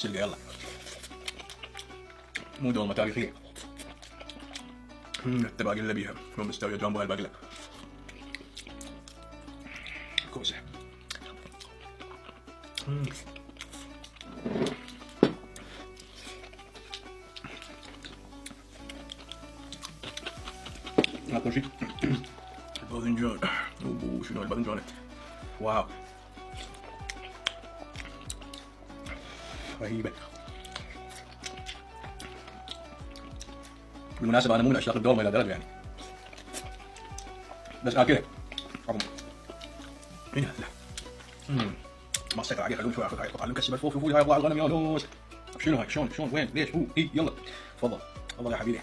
سلقة يلا. مو دولمة تاريخية. حتى باقي اللي بيها يوم مستوية جنبها البقلة. كوسة. آخر شيء الباذنجان. شنو الباذنجان؟ واو رهيبة. بالمناسبة أنا مو من عشاق الدولمة إلى درجة يعني، بس آكلها عظم. هنا لا ما استقر عليه. خلونا شوي آخذ هاي طبعا مكسب الفوف. شوفوا لي هاي أضلاع الغنم يا نوس. شنو هاي؟ شلون وين ليش هو يلا تفضل يا حبيبي.